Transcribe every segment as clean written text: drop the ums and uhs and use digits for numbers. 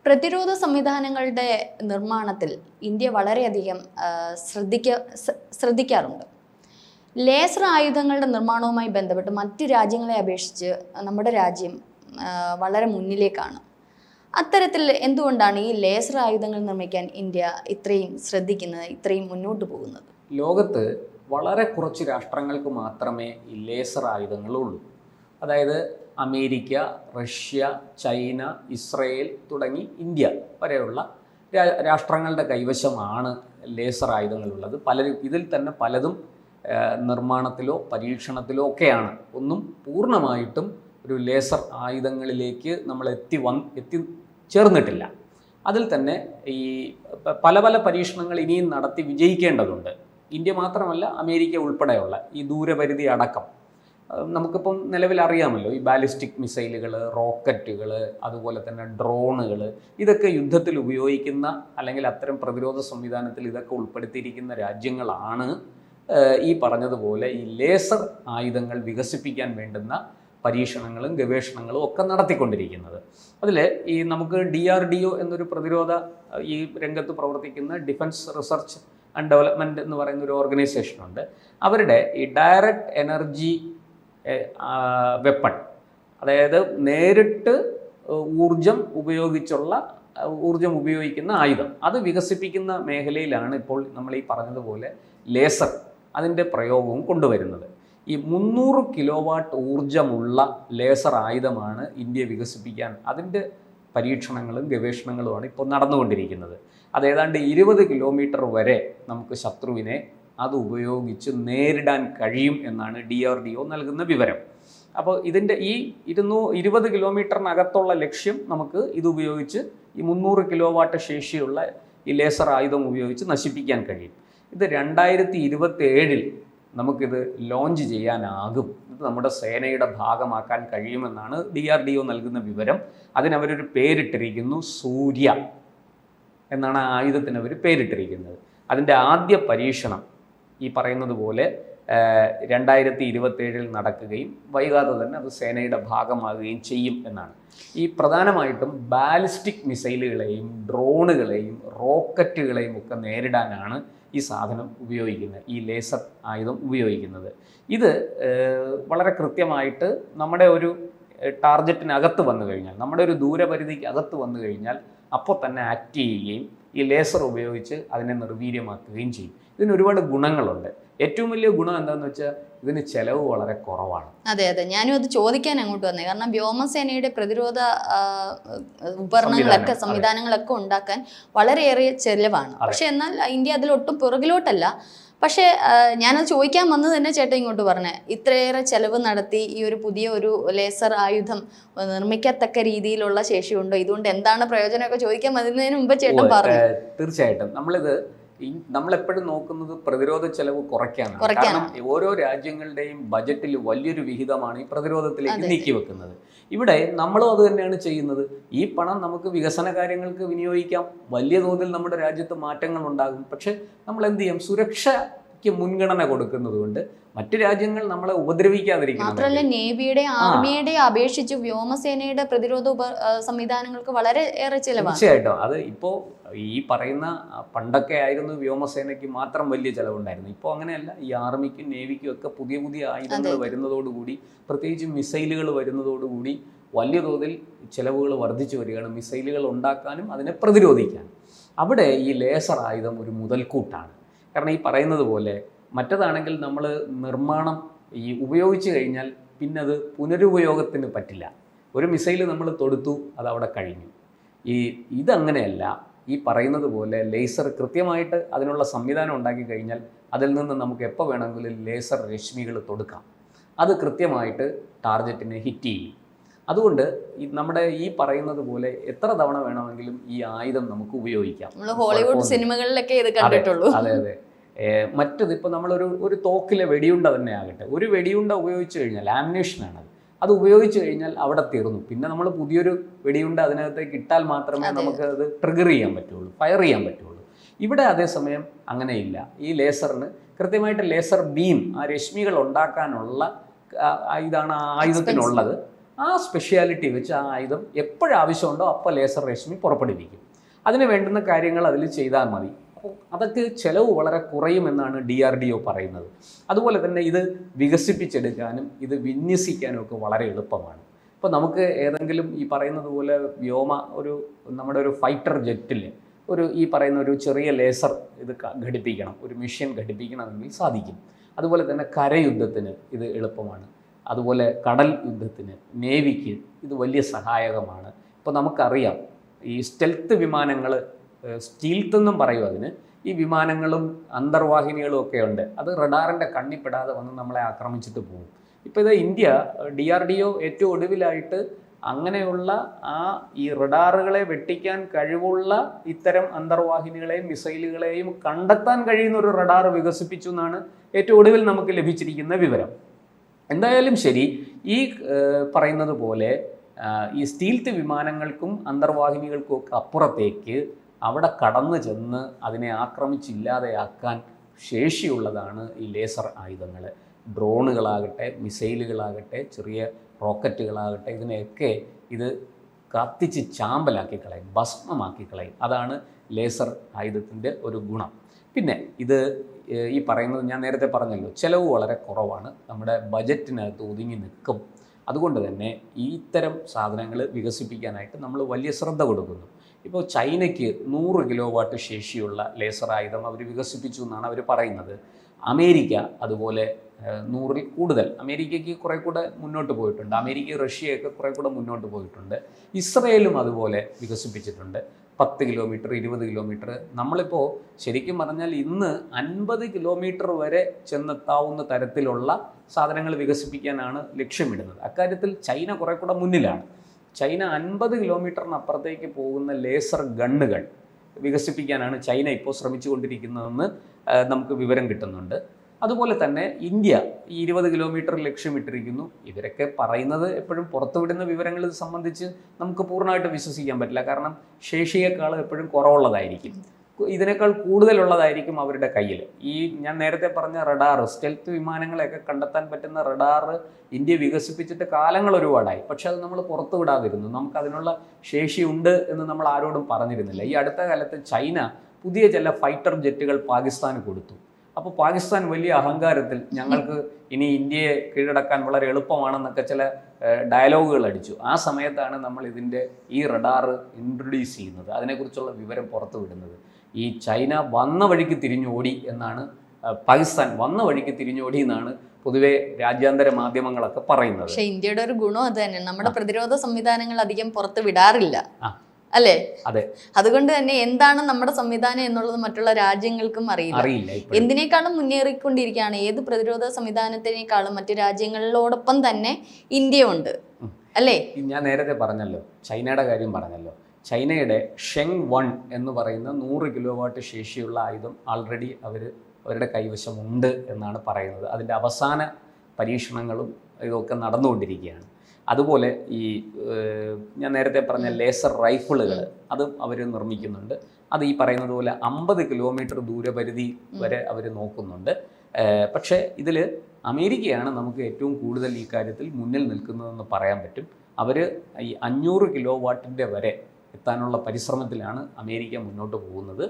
പ്രതിരോധ സംവിധാനങ്ങളുടെ നിർമ്മാണത്തിൽ ഇന്ത്യ വളരെയധികം ശ്രദ്ധിക്കാറുണ്ട്. ലേസർ ആയുധങ്ങളുടെ നിർമ്മാണവുമായി ബന്ധപ്പെട്ട് മറ്റ് രാജ്യങ്ങളെ അപേക്ഷിച്ച് നമ്മുടെ രാജ്യം വളരെ മുന്നിലേക്കാണ്. അത്തരത്തിൽ എന്തുകൊണ്ടാണ് ഈ ലേസർ ആയുധങ്ങൾ നിർമ്മിക്കാൻ ഇന്ത്യ ഇത്രയും ശ്രദ്ധിക്കുന്നത്, ഇത്രയും മുന്നോട്ട് പോകുന്നത്? ലോകത്ത് വളരെ കുറച്ച് രാഷ്ട്രങ്ങൾക്ക് മാത്രമേ ഈ ലേസർ ആയുധങ്ങളുള്ളൂ. അതായത് അമേരിക്ക, റഷ്യ, ചൈന, ഇസ്രയേൽ തുടങ്ങി ഇന്ത്യ വരെയുള്ള രാഷ്ട്രങ്ങളുടെ കൈവശമാണ് ലേസർ ആയുധങ്ങളുള്ളത്. ഇതിൽ തന്നെ പലതും നിർമ്മാണത്തിലോ പരീക്ഷണത്തിലോ ഒക്കെയാണ്. ഒന്നും പൂർണ്ണമായിട്ടും ഒരു ലേസർ ആയുധങ്ങളിലേക്ക് നമ്മൾ എത്തിച്ചേർന്നിട്ടില്ല. അതിൽ തന്നെ ഈ പല പല പരീക്ഷണങ്ങൾ ഇനിയും നടത്തി വിജയിക്കേണ്ടതുണ്ട്. ഇന്ത്യ മാത്രമല്ല, അമേരിക്ക ഉൾപ്പെടെയുള്ള ഈ ദൂരപരിധി അടക്കം നമുക്കിപ്പം നിലവിൽ അറിയാമല്ലോ, ഈ ബാലിസ്റ്റിക് മിസൈലുകൾ, റോക്കറ്റുകൾ, അതുപോലെ തന്നെ ഡ്രോണുകൾ, ഇതൊക്കെ യുദ്ധത്തിൽ ഉപയോഗിക്കുന്ന അല്ലെങ്കിൽ അത്തരം പ്രതിരോധ സംവിധാനത്തിൽ ഇതൊക്കെ ഉൾപ്പെടുത്തിയിരിക്കുന്ന രാജ്യങ്ങളാണ് ഈ പറഞ്ഞതുപോലെ ഈ ലേസർ ആയുധങ്ങൾ വികസിപ്പിക്കാൻ വേണ്ടുന്ന പരീക്ഷണങ്ങളും ഗവേഷണങ്ങളും ഒക്കെ നടത്തിക്കൊണ്ടിരിക്കുന്നത്. അതിൽ ഈ നമുക്ക് DRDO എന്നൊരു പ്രതിരോധ ഈ രംഗത്ത് പ്രവർത്തിക്കുന്ന ഡിഫൻസ് റിസർച്ച് ആൻഡ് ഡെവലപ്മെൻറ്റ് എന്ന് പറയുന്ന ഒരു ഓർഗനൈസേഷനുണ്ട്. അവരുടെ ഈ ഡയറക്റ്റ് എനർജി വെപ്പൺ, അതായത് നേരിട്ട് ഊർജം ഉപയോഗിക്കുന്ന ആയുധം, അത് വികസിപ്പിക്കുന്ന മേഖലയിലാണ് ഇപ്പോൾ നമ്മൾ ഈ പറഞ്ഞതുപോലെ ലേസർ അതിൻ്റെ പ്രയോഗവും കൊണ്ടുവരുന്നത്. ഈ 300 കിലോവാട്ട് ഊർജമുള്ള ലേസർ ആയുധമാണ് ഇന്ത്യ വികസിപ്പിക്കാൻ, അതിൻ്റെ പരീക്ഷണങ്ങളും ഗവേഷണങ്ങളുമാണ് ഇപ്പോൾ നടന്നുകൊണ്ടിരിക്കുന്നത്. അത് ഏതാണ്ട് 20 കിലോമീറ്റർ വരെ നമുക്ക് ശത്രുവിനെ അത് ഉപയോഗിച്ച് നേരിടാൻ കഴിയും എന്നാണ് DRDO നൽകുന്ന വിവരം. അപ്പോൾ ഇതിൻ്റെ ഈ 20 കിലോമീറ്ററിനകത്തുള്ള ലക്ഷ്യം നമുക്ക് ഇതുപയോഗിച്ച് ഈ 300 കിലോവാട്ട് ശേഷിയുള്ള ഈ ലേസർ ആയുധം ഉപയോഗിച്ച് നശിപ്പിക്കാൻ കഴിയും. ഇത് 2027 നമുക്കിത് ലോഞ്ച് ചെയ്യാനാകും. ഇത് നമ്മുടെ സേനയുടെ ഭാഗമാക്കാൻ കഴിയുമെന്നാണ് DRDO നൽകുന്ന വിവരം. അതിനവരൊരു പേരിട്ടിരിക്കുന്നു, സൂര്യ എന്നാണ് ആ ആയുധത്തിന് അവർ പേരിട്ടിരിക്കുന്നത്. അതിൻ്റെ ആദ്യ പരീക്ഷണം ഈ പറയുന്നത് പോലെ 2027 നടക്കുകയും വൈകാതെ തന്നെ അത് സേനയുടെ ഭാഗമാകുകയും ചെയ്യും എന്നാണ്. ഈ പ്രധാനമായിട്ടും ബാലിസ്റ്റിക് മിസൈലുകളെയും ഡ്രോണുകളെയും റോക്കറ്റുകളെയും ഒക്കെ നേരിടാനാണ് ഈ സാധനം ഉപയോഗിക്കുന്നത്, ഈ ലേസർ ആയുധം ഉപയോഗിക്കുന്നത്. ഇത് വളരെ കൃത്യമായിട്ട് നമ്മുടെ ഒരു ടാർഗറ്റിനകത്ത് വന്നു കഴിഞ്ഞാൽ, നമ്മുടെ ഒരു ദൂരപരിധിക്ക് അകത്ത് വന്നു കഴിഞ്ഞാൽ അപ്പോൾ തന്നെ ആക്ട് ചെയ്യുകയും ഈ ലേസർ ഉപയോഗിച്ച് അതിനെ നിർവീര്യമാക്കുകയും ചെയ്യും. ഇതിന് ഒരുപാട് ഗുണങ്ങളുണ്ട്. ഏറ്റവും വലിയ ഗുണം എന്താണെന്ന് വെച്ചാൽ ഇതിന് ചെലവ് വളരെ കുറവാണ്. അതെ, ഞാനും അത് ചോദിക്കാൻ അങ്ങോട്ട് വന്നേ. കാരണം വ്യോമസേനയുടെ പ്രതിരോധ ഉപകരണങ്ങളൊക്കെ സംവിധാനങ്ങളൊക്കെ ഉണ്ടാക്കാൻ വളരെയേറെ ചെലവാണ്. പക്ഷെ എന്നാൽ ഇന്ത്യ അതിലൊട്ടും പുറകിലോട്ടല്ല. പക്ഷേ ഞാനത് ചോദിക്കാൻ വന്നത് തന്നെ ചേട്ടൻ ഇങ്ങോട്ട് പറഞ്ഞേ, ഇത്രയേറെ ചെലവ് നടത്തി ഈ ഒരു പുതിയ ഒരു ലേസർ ആയുധം നിർമ്മിക്കത്തക്ക രീതിയിലുള്ള ശേഷിയുണ്ടോ, ഇതുകൊണ്ട് എന്താണ് പ്രയോജനമൊക്കെ ചോദിക്കാൻ വരുന്നതിന് മുമ്പ് ചേട്ടൻ പറഞ്ഞു. തീർച്ചയായിട്ടും നമ്മളെപ്പോഴും നോക്കുന്നത് പ്രതിരോധ ചെലവ് കുറയ്ക്കാനാണ്. കാരണം ഓരോ രാജ്യങ്ങളുടെയും ബജറ്റിൽ വലിയൊരു വിഹിതമാണ് ഈ പ്രതിരോധത്തിലേക്ക് നീക്കിവെക്കുന്നത്. ഇവിടെ നമ്മളും അത് തന്നെയാണ് ചെയ്യുന്നത്. ഈ പണം നമുക്ക് വികസന കാര്യങ്ങൾക്ക് വിനിയോഗിക്കാം, വലിയ തോതിൽ നമ്മുടെ രാജ്യത്ത് മാറ്റങ്ങൾ ഉണ്ടാകും. പക്ഷെ നമ്മൾ എന്ത് ചെയ്യും, സുരക്ഷയ്ക്ക് മുൻഗണന കൊടുക്കുന്നത് കൊണ്ട് മറ്റു രാജ്യങ്ങൾ നമ്മളെ ഉപദ്രവിക്കാതിരിക്കണം. മാത്രമല്ല നേവിയുടെ ആർമിയുടെ അപേക്ഷിച്ച് വ്യോമസേനയുടെ പ്രതിരോധ സംവിധാനങ്ങൾക്ക് വളരെ ഏറെ ചിലവാണ്. തീർച്ചയായിട്ടും അത് ഇപ്പോൾ ഈ പറയുന്ന പണ്ടൊക്കെ ആയിരുന്നു വ്യോമസേനയ്ക്ക് മാത്രം വലിയ ചിലവുണ്ടായിരുന്നു. ഇപ്പോൾ അങ്ങനെയല്ല. ഈ ആർമിക്കും നേവിക്കും ഒക്കെ പുതിയ പുതിയ ആയുധങ്ങൾ വരുന്നതോടുകൂടി, പ്രത്യേകിച്ച് മിസൈലുകൾ വരുന്നതോടുകൂടി വലിയ തോതിൽ ചിലവുകൾ വർദ്ധിച്ചു വരികയാണ്. മിസൈലുകൾ ഉണ്ടാക്കാനും അതിനെ പ്രതിരോധിക്കാനും അവിടെ ഈ ലേസർ ആയുധം ഒരു മുതൽക്കൂട്ടാണ്. കാരണം ഈ പറയുന്നത് പോലെ മറ്റതാണെങ്കിൽ നമ്മൾ നിർമ്മാണം ഉപയോഗിച്ച് കഴിഞ്ഞാൽ പിന്നെ അത് പുനരുപയോഗത്തിന് പറ്റില്ല. ഒരു മിസൈൽ നമ്മൾ തൊടുത്തു, അതവിടെ കഴിഞ്ഞു. ഇതങ്ങനെയല്ല. ഈ പറയുന്നത് പോലെ ലേസർ കൃത്യമായിട്ട് അതിനുള്ള സംവിധാനം ഉണ്ടാക്കി കഴിഞ്ഞാൽ അതിൽ നിന്ന് നമുക്ക് എപ്പോൾ വേണമെങ്കിലും ലേസർ രശ്മികൾ തൊടുക്കാം. അത് കൃത്യമായിട്ട് ടാർഗറ്റിനെ ഹിറ്റ് ചെയ്യും. അതുകൊണ്ട് നമ്മുടെ ഈ പറയുന്നത് പോലെ എത്ര തവണ വേണമെങ്കിലും ഈ ആയുധം നമുക്ക് ഉപയോഗിക്കാം. ഹോളിവുഡ് സിനിമകളിലൊക്കെ ഇത് കണ്ടിട്ടുള്ളൂ. അതെ. മറ്റത് ഇപ്പോൾ നമ്മളൊരു തോക്കിലെ വെടിയുണ്ട തന്നെ ആകട്ടെ, ഒരു വെടിയുണ്ട ഉപയോഗിച്ച് കഴിഞ്ഞാൽ, ആംമുനേഷനാണത്, അത് ഉപയോഗിച്ച് കഴിഞ്ഞാൽ അവിടെ തീർന്നു. പിന്നെ നമ്മൾ പുതിയൊരു വെടിയുണ്ട അതിനകത്തേക്ക് ഇട്ടാൽ മാത്രമേ നമുക്ക് അത് ട്രിഗർ ചെയ്യാൻ പറ്റുള്ളൂ, ഫയർ ചെയ്യാൻ പറ്റുള്ളൂ. ഇവിടെ അതേസമയം അങ്ങനെയില്ല. ഈ ലേസറിന് കൃത്യമായിട്ട് ലേസർ ബീം, ആ രശ്മികൾ ഉണ്ടാക്കാനുള്ള ഇതാണ് ആ ആയുധത്തിനുള്ളത്. ആ സ്പെഷ്യാലിറ്റി വെച്ച് ആ ആയുധം എപ്പോഴാവശ്യമുണ്ടോ അപ്പോൾ ലേസർ രശ്മി പുറപ്പെടുവിക്കും. അതിന് വേണ്ടുന്ന കാര്യങ്ങൾ അതിൽ ചെയ്താൽ മതി. അപ്പോൾ അതൊക്കെ ചിലവ് വളരെ കുറയുമെന്നാണ് DRDO പറയുന്നത്. അതുപോലെ തന്നെ ഇത് വികസിപ്പിച്ചെടുക്കാനും ഇത് വിന്യസിക്കാനും ഒക്കെ വളരെ എളുപ്പമാണ്. ഇപ്പോൾ നമുക്ക് ഏതെങ്കിലും ഈ പറയുന്നത് പോലെ നമ്മുടെ ഒരു ഫൈറ്റർ ജെറ്റിൽ ഈ പറയുന്ന ഒരു ചെറിയ ലേസർ ഇത് ഘടിപ്പിക്കണം, ഒരു മിഷൻ ഘടിപ്പിക്കണമെങ്കിൽ സാധിക്കും. അതുപോലെ തന്നെ കരയുദ്ധത്തിന് ഇത് എളുപ്പമാണ്. അതുപോലെ കടൽ യുദ്ധത്തിന്, നേവിക്ക് ഇത് വലിയ സഹായകമാണ്. ഇപ്പോൾ നമുക്കറിയാം ഈ സ്റ്റെൽത്ത് വിമാനങ്ങൾ, സ്റ്റീൽത്ത് എന്നും പറയും അതിന്, ഈ വിമാനങ്ങളും അന്തർവാഹിനികളും ഒക്കെ ഉണ്ട്. അത് റഡാറിൻ്റെ കണ്ണിപ്പെടാതെ വന്ന് നമ്മളെ ആക്രമിച്ചിട്ട് പോകും. ഇപ്പോൾ ഇത് ഇന്ത്യ DRDO ഏറ്റവും ഒടുവിലായിട്ട് അങ്ങനെയുള്ള ഈ റഡാറുകളെ വെട്ടിക്കാൻ കഴിവുള്ള ഇത്തരം അന്തർവാഹിനികളെയും മിസൈലുകളെയും കണ്ടെത്താൻ കഴിയുന്ന ഒരു റഡാർ വികസിപ്പിച്ചു എന്നാണ് ഏറ്റവും ഒടുവിൽ നമുക്ക് ലഭിച്ചിരിക്കുന്ന വിവരം. എന്തായാലും ശരി, ഈ പറയുന്നത് പോലെ ഈ സ്റ്റീൽത്ത് വിമാനങ്ങൾക്കും അന്തർവാഹിനികൾക്കും ഒക്കെ അപ്പുറത്തേക്ക് അവിടെ കടന്നു ചെന്ന് അതിനെ ആക്രമിച്ചില്ലാതെയാക്കാൻ ശേഷിയുള്ളതാണ് ഈ ലേസർ ആയുധങ്ങൾ. ഡ്രോണുകളാകട്ടെ, മിസൈലുകളാകട്ടെ, ചെറിയ റോക്കറ്റുകളാകട്ടെ, ഇതിനെയൊക്കെ ഇത് കത്തിച്ച് ചാമ്പലാക്കി കളയും, ഭസ്മമാക്കി കളയും. അതാണ് ലേസർ ആയുധത്തിൻ്റെ ഒരു ഗുണം. പിന്നെ ഇത് ഈ പറയുന്നത് ഞാൻ നേരത്തെ പറഞ്ഞല്ലോ, ചിലവ് വളരെ കുറവാണ്, നമ്മുടെ ബജറ്റിനകത്ത് ഒതുങ്ങി നിൽക്കും. അതുകൊണ്ട് തന്നെ ഈ ഇത്തരം സാധനങ്ങൾ വികസിപ്പിക്കാനായിട്ട് നമ്മൾ വലിയ ശ്രദ്ധ കൊടുക്കുന്നു. ഇപ്പോൾ ചൈനയ്ക്ക് 100 കിലോവാട്ട് ശേഷിയുള്ള ലേസർ ആയുധം അവർ വികസിപ്പിച്ചു എന്നാണ് അവർ പറയുന്നത്. അമേരിക്ക അതുപോലെ 100-ൽ കൂടുതൽ. അമേരിക്കയ്ക്ക് കുറേ കൂടെ മുന്നോട്ട് പോയിട്ടുണ്ട്. അമേരിക്ക, റഷ്യയൊക്കെ കുറേ കൂടെ മുന്നോട്ട് പോയിട്ടുണ്ട്. ഇസ്രയേലും അതുപോലെ വികസിപ്പിച്ചിട്ടുണ്ട്. 10 കിലോമീറ്റർ, 20 കിലോമീറ്റർ. നമ്മളിപ്പോൾ ശരിക്കും പറഞ്ഞാൽ ഇന്ന് 50 കിലോമീറ്റർ വരെ ചെന്നെത്താവുന്ന തരത്തിലുള്ള സാധനങ്ങൾ വികസിപ്പിക്കാനാണ് ലക്ഷ്യമിടുന്നത്. അക്കാര്യത്തിൽ ചൈന കുറേ കൂടെ മുന്നിലാണ്. ചൈന 50 കിലോമീറ്ററിനപ്പുറത്തേക്ക് പോകുന്ന ലേസർ ഗണ്ണുകൾ വികസിപ്പിക്കാനാണ് ചൈന ഇപ്പോൾ ശ്രമിച്ചുകൊണ്ടിരിക്കുന്നതെന്ന് നമുക്ക് വിവരം കിട്ടുന്നുണ്ട്. അതുപോലെ തന്നെ ഇന്ത്യ ഈ 20 കിലോമീറ്റർ ലക്ഷ്യമിട്ടിരിക്കുന്നു. ഇവരൊക്കെ പറയുന്നത് എപ്പോഴും പുറത്തുവിടുന്ന വിവരങ്ങൾ ഇത് സംബന്ധിച്ച് നമുക്ക് പൂർണ്ണമായിട്ട് വിശ്വസിക്കാൻ പറ്റില്ല. കാരണം ശേഷിയേക്കാൾ എപ്പോഴും കുറവുള്ളതായിരിക്കും, ഇതിനേക്കാൾ കൂടുതലുള്ളതായിരിക്കും അവരുടെ കയ്യിൽ. ഈ ഞാൻ നേരത്തെ പറഞ്ഞ റഡാർ, സ്റ്റെൽത്ത് വിമാനങ്ങളെയൊക്കെ കണ്ടെത്താൻ പറ്റുന്ന റഡാർ ഇന്ത്യ വികസിപ്പിച്ചിട്ട് കാലങ്ങൾ ഒരുപാടായി. പക്ഷെ അത് നമ്മൾ പുറത്തു വിടാതിരുന്നു. നമുക്കതിനുള്ള ശേഷിയുണ്ട് എന്ന് നമ്മൾ ആരോടും പറഞ്ഞിരുന്നില്ല. ഈ അടുത്ത കാലത്ത് ചൈന പുതിയ ചില ഫൈറ്റർ ജെറ്റുകൾ പാകിസ്ഥാന് കൊടുത്തു. അപ്പോൾ പാകിസ്ഥാൻ വലിയ അഹങ്കാരത്തിൽ ഞങ്ങൾക്ക് ഇനി ഇന്ത്യയെ കീഴടക്കാൻ വളരെ എളുപ്പമാണെന്നൊക്കെ ചില ഡയലോഗുകൾ അടിച്ചു. ആ സമയത്താണ് നമ്മൾ ഈ റഡാർ ഇൻട്രൊഡ്യൂസ് ചെയ്യുന്നത്, അതിനെക്കുറിച്ചുള്ള വിവരം പുറത്തു വിടുന്നത്. ഈ ചൈന വന്ന വഴിക്ക് തിരിഞ്ഞോടി എന്നാണ്, പാകിസ്ഥാൻ വന്ന വഴിക്ക് തിരിഞ്ഞോടി എന്നാണ് പൊതുവെ രാജ്യാന്തര മാധ്യമങ്ങളൊക്കെ പറയുന്നത്. പക്ഷേ ഇന്ത്യയുടെ ഒരു ഗുണം അത് തന്നെ, നമ്മുടെ പ്രതിരോധ സംവിധാനങ്ങൾ അധികം പുറത്ത് വിടാറില്ല, അല്ലേ? അതെ. അതുകൊണ്ട് തന്നെ എന്താണ് നമ്മുടെ സംവിധാനം എന്നുള്ളത് മറ്റുള്ള രാജ്യങ്ങൾക്കും അറിയില്ല. എന്തിനേക്കാളും മുന്നേറിക്കൊണ്ടിരിക്കുകയാണ്. ഏത് പ്രതിരോധ സംവിധാനത്തിനേക്കാളും മറ്റു രാജ്യങ്ങളോടൊപ്പം തന്നെ ഇന്ത്യ ഉണ്ട്, അല്ലേ? ഞാൻ നേരത്തെ പറഞ്ഞല്ലോ, ചൈനയുടെ കാര്യം പറഞ്ഞല്ലോ. ചൈനയുടെ ഷെങ് 1 എന്ന് പറയുന്ന 100 കിലോവാട്ട് ശേഷിയുള്ള ആയുധം ആൾറെഡി അവരുടെ കൈവശമുണ്ട് എന്നാണ് പറയുന്നത്. അതിൻ്റെ അവസാന പരീക്ഷണങ്ങളും ഇതൊക്കെ നടന്നുകൊണ്ടിരിക്കുകയാണ്. അതുപോലെ ഈ ഞാൻ നേരത്തെ പറഞ്ഞ ലേസർ റൈഫിളുകൾ അതും അവർ നിർമ്മിക്കുന്നുണ്ട്. അത് ഈ പറയുന്നത് പോലെ 50 കിലോമീറ്റർ ദൂരപരിധി വരെ അവർ നോക്കുന്നുണ്ട്. പക്ഷേ ഇതിൽ അമേരിക്കയാണ് നമുക്ക് ഏറ്റവും കൂടുതൽ ഈ കാര്യത്തിൽ മുന്നിൽ നിൽക്കുന്നതെന്ന് പറയാൻ പറ്റും. അവർ ഈ 500 കിലോ വാട്ടിൻ്റെ വരെ എത്താനുള്ള പരിശ്രമത്തിലാണ് അമേരിക്ക മുന്നോട്ട് പോകുന്നത്.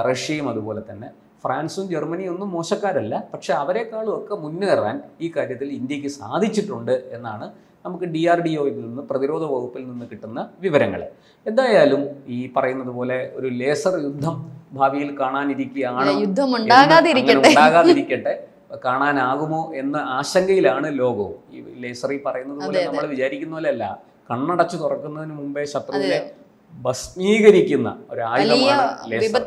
റഷ്യയും അതുപോലെ തന്നെ. ഫ്രാൻസും ജർമ്മനിയും ഒന്നും മോശക്കാരല്ല, പക്ഷേ അവരെക്കാളും ഒക്കെ മുന്നേറാൻ ഈ കാര്യത്തിൽ ഇന്ത്യക്ക് സാധിച്ചിട്ടുണ്ട് എന്നാണ് നമുക്ക് DRDOയിൽ നിന്ന്, പ്രതിരോധ വകുപ്പിൽ നിന്ന് കിട്ടുന്ന വിവരങ്ങൾ. എന്തായാലും ഈ പറയുന്നത് പോലെ ഒരു ലേസർ യുദ്ധം ഭാവിയിൽ കാണാനിരിക്കുകയാണ്. യുദ്ധം ഉണ്ടാകാതിരിക്കട്ടെ, കാണാനാകുമോ എന്ന ആശങ്കയിലാണ് ലോകവും. ഈ ലേസർ ഈ പറയുന്നത് പോലെ നമ്മൾ വിചാരിക്കുന്ന പോലെ അല്ല. കണ്ണടച്ചു തുറക്കുന്നതിന് മുമ്പേ ശത്രുവിനെ ഭസ്മീകരിക്കുന്ന ഒരു ആയുധമാണ് ലേസർ.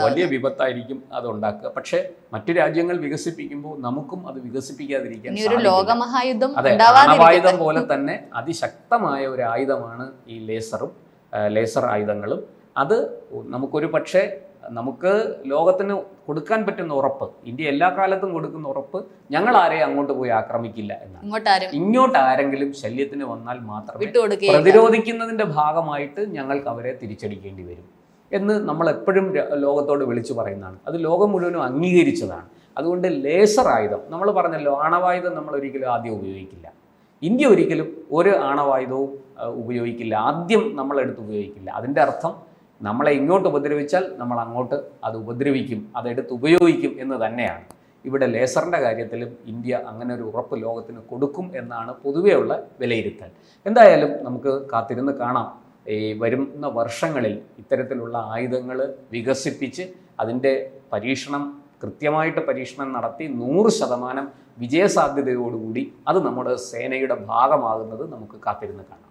വലിയ വിപത്തായിരിക്കും അത് ഉണ്ടാക്കുക. പക്ഷെ മറ്റു രാജ്യങ്ങൾ വികസിപ്പിക്കുമ്പോൾ നമുക്കും അത് വികസിപ്പിക്കാതിരിക്കാൻ ലോകമഹായുദ്ധം, അതെ, ആണവായുധം പോലെ തന്നെ അതിശക്തമായ ഒരു ആയുധമാണ് ഈ ലേസർ ആയുധങ്ങളും. അത് നമുക്കൊരു പക്ഷേ നമുക്ക് ലോകത്തിന് കൊടുക്കാൻ പറ്റുന്ന ഉറപ്പ്, ഇന്ത്യ എല്ലാ കാലത്തും കൊടുക്കുന്ന ഉറപ്പ്, ഞങ്ങൾ ആരെയും അങ്ങോട്ട് പോയി ആക്രമിക്കില്ല എന്നാണ്. ഇങ്ങോട്ട് ആരെങ്കിലും ശല്യത്തിന് വന്നാൽ മാത്രമേ പ്രതിരോധിക്കുന്നതിന്റെ ഭാഗമായിട്ട് ഞങ്ങൾക്ക് അവരെ തിരിച്ചടിക്കേണ്ടി വരും എന്ന് നമ്മൾ എപ്പോഴും ലോകത്തോട് വിളിച്ചു പറയുന്നതാണ്. അത് ലോകം മുഴുവനും അംഗീകരിച്ചതാണ്. അതുകൊണ്ട് ലേസർ ആയുധം, നമ്മൾ പറഞ്ഞല്ലോ, ആണവായുധം നമ്മൾ ഒരിക്കലും ആദ്യം ഉപയോഗിക്കില്ല. ഇന്ത്യ ഒരിക്കലും ഒരു ആണവായുധവും ഉപയോഗിക്കില്ല, ആദ്യം നമ്മളെടുത്ത് ഉപയോഗിക്കില്ല. അതിൻ്റെ അർത്ഥം നമ്മളെ ഇങ്ങോട്ട് ഉപദ്രവിച്ചാൽ നമ്മൾ അങ്ങോട്ട് അത് ഉപദ്രവിക്കും, അതെടുത്ത് ഉപയോഗിക്കും എന്ന് തന്നെയാണ്. ഇവിടെ ലേസറിൻ്റെ കാര്യത്തിലും ഇന്ത്യ അങ്ങനെ ഒരു ഉറപ്പ് ലോകത്തിന് കൊടുക്കും എന്നാണ് പൊതുവെയുള്ള വിലയിരുത്തൽ. എന്തായാലും നമുക്ക് കാത്തിരുന്ന് കാണാം. ഈ വരുന്ന വർഷങ്ങളിൽ ഇത്തരത്തിലുള്ള ആയുധങ്ങൾ വികസിപ്പിച്ച് അതിൻ്റെ കൃത്യമായിട്ട് പരീക്ഷണം നടത്തി 100% വിജയസാധ്യതയോടുകൂടി അത് നമ്മുടെ സേനയുടെ ഭാഗമാകുന്നത് നമുക്ക് കാത്തിരുന്ന് കാണാം.